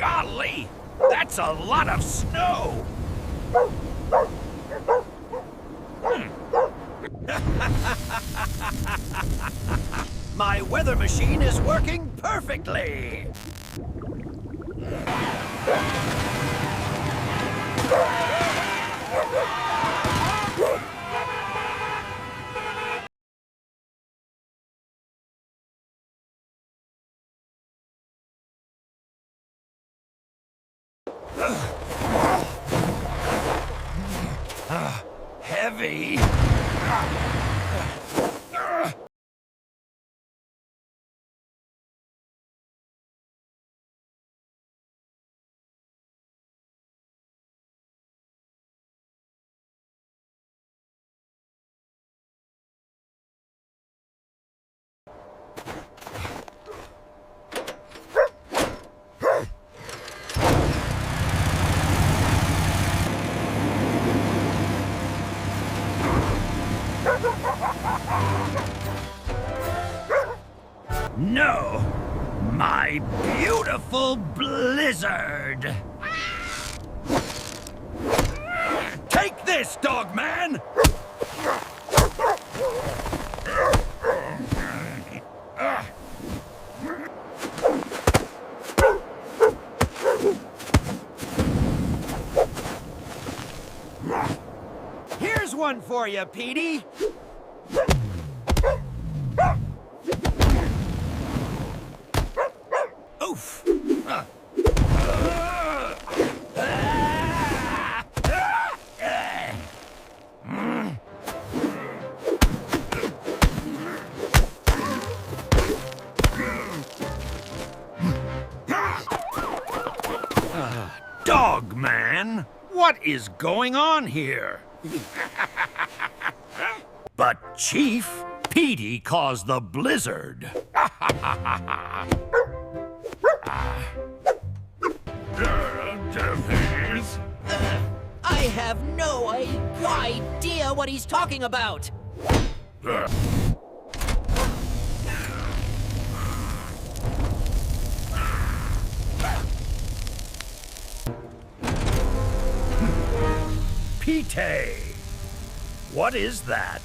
Golly! That's a lot of snow! My weather machine is working perfectly! Heavy. No! My beautiful blizzard! Take this, Dogman! Here's one for you, Petey! Oof! Dogman, what is going on here? But Chief, Petey caused the blizzard. I have no idea what he's talking about. Petey, what is that?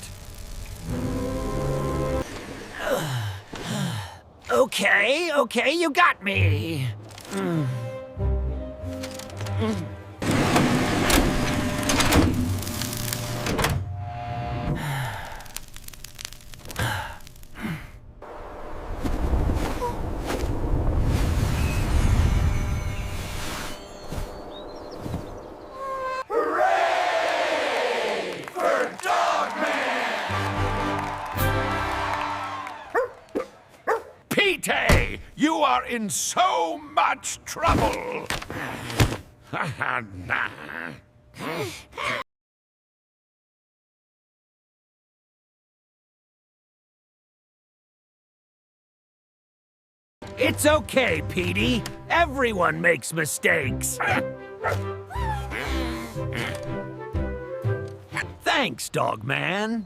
Okay, you got me. Petey, you are in so much trouble. It's okay, Petey. Everyone makes mistakes. Thanks, Dogman.